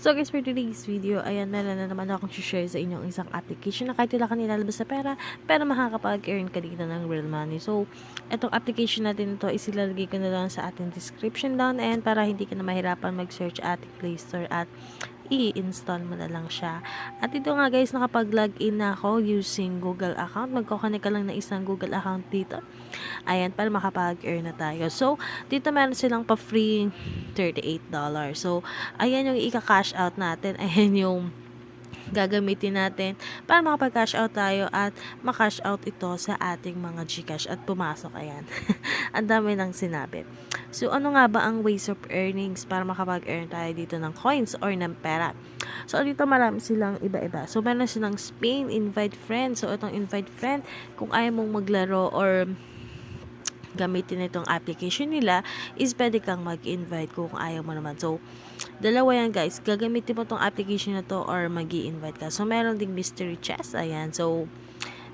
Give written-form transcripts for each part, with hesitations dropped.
So guys, for today's video, ayan, meron na naman akong share sa inyong isang application na kahit wala ka nilalabas sa pera, pero makakapag-earn ka dito ng real money. So, itong application natin ito, isilalagay ko na lang sa ating description down and para hindi ka na mahirapan mag-search ating Play Store at i-install mo na lang siya. At ito nga guys, nakapag-login na ako using Google account. Magkoconnect ka lang na isang Google account dito. Ayan, para makapag-earn na tayo. So, dito meron silang pa-free $38. So, ayan yung ika-cash out natin. Ayan yung gagamitin natin para makapag-cash out tayo at makash out ito sa ating mga GCash at pumasok. Ayan. Ang dami nang sinabi. So, ano nga ba ang ways of earnings para makapag-earn tayo dito ng coins or ng pera? So, dito marami silang iba-iba. So, meron silang Spain, invite friend. So, itong invite friend, kung ayaw mong maglaro or gamitin itong application nila, is pwede kang mag-invite kung ayaw mo naman. So, dalawa yan guys. Gagamitin mo itong application na to or mag-i-invite ka. So, meron ding mystery chest. Ayan. So,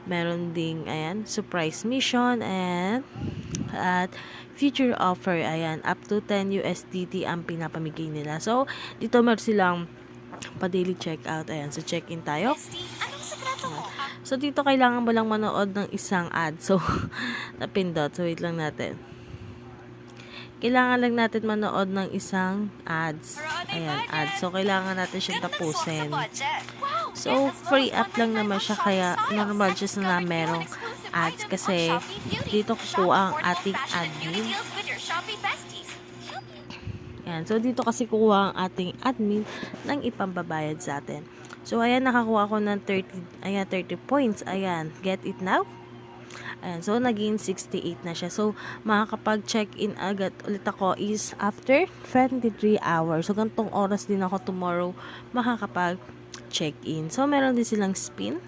meron ding, ayan, surprise mission and at future offer. Ayan. Up to 10 USDT ang pinapamigay nila. So, dito meron silang pa-daily checkout. Ayan. So, check-in tayo. So, dito kailangan mo lang manood ng isang ad. So, napindot. So, wait lang natin. Kailangan lang natin manood ng isang ads. Ayan, ads. So, kailangan natin siyang tapusin. So, free app lang naman siya. Kaya, normal just na merong ads. Kasi, dito kukuha ang ating admin. Ayan. So, dito kasi kukuha ang ating admin ng ipambabayad sa atin. So, ayan, nakakuha ko ng 30 points. Ayan, get it now? Ayan, so, naging 68 na siya. So, makakapag-check-in agad ulit ako is after 23 hours. So, gantong oras din ako tomorrow makakapag-check-in. So, meron din silang spin.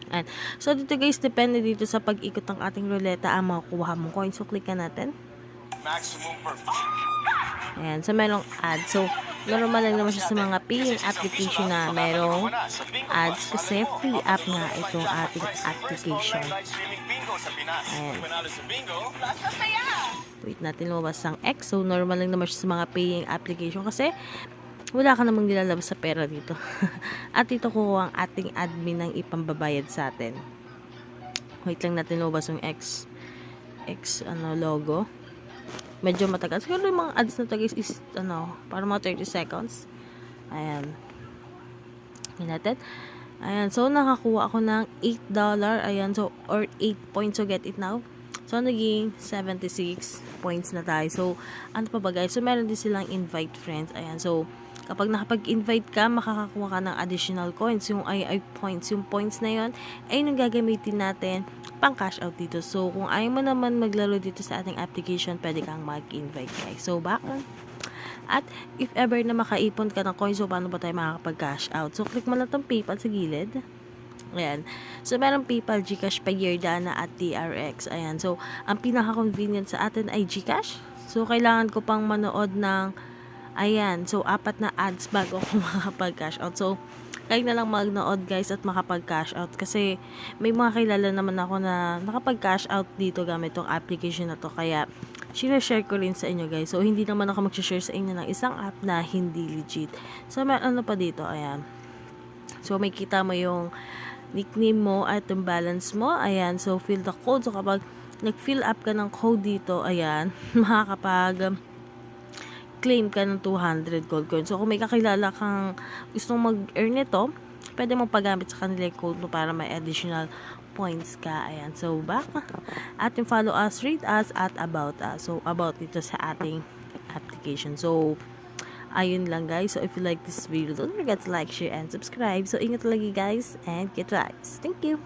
Ayan. So, dito guys, depende dito sa pag-ikot ng ating ruleta ang makukuha mong coins. So, click natin. Ayan, so merong ads. So, normal lang naman siya sa mga paying application na merong ads kasi free app nga itong ating application. Ayan. Wait natin lumabas ang X. So, normal lang naman siya sa mga paying application kasi wala ka namang nilalabas sa pera dito. At ito kuha ang ating admin ng ipambabayad sa atin. Wait lang natin lumabas yung X logo. Medyo matagal. Siguro yung mga ads na to guys is, para mga 30 seconds. Ayan. Natin. Ayan. So, nakakuha ako ng $8. Ayan. So, or 8 points. So, get it now. So, naging 76 points na tayo. So, ano pa ba guys? So, meron din silang invite friends. Ayan. So, kapag nakapag-invite ka, makakakuha ka ng additional coins. Yung ay points. Yung points na yon ay yung gagamitin natin pang cash out dito. So, kung ayaw mo naman maglaro dito sa ating application, pwede kang mag-invite guys. So, back on. At, if ever na makaipon ka ng coins, so, paano ba tayo makakapag-cash out? So, click mo lang itong PayPal sa gilid. Ayan. So, meron PayPal, GCash, Payeer, Dana, at TRX. Ayan. So, ang pinaka-convenient sa atin ay GCash. So, kailangan ko pang manood ng ayan. So, 4 na ads bago ako makapag-cash out. So, kayo na lang magnood guys at makapag-cash out. Kasi, may mga kilala naman ako na nakapag-cash out dito gamit tong application na to. Kaya, share ko rin sa inyo guys. So, hindi naman ako mag-share sa inyo ng isang app na hindi legit. So, may ano pa dito. Ayan. So, may kita mo yung nickname mo at yung balance mo. Ayan. So, fill the code. So, kapag nag-fill up ka ng code dito, ayan, makakapag claim ka ng 200 gold coins. So, kung may kakilala kang gustong mag-earn nito, pwede mong paggamit sa kanila yung code mo para may additional points ka. Ayan. So, back. At yung follow us, rate us, at about us. So, about dito sa ating application. So, ayun lang guys. So, if you like this video, don't forget to like, share, and subscribe. So, ingat lagi guys, and get vibes. Thank you!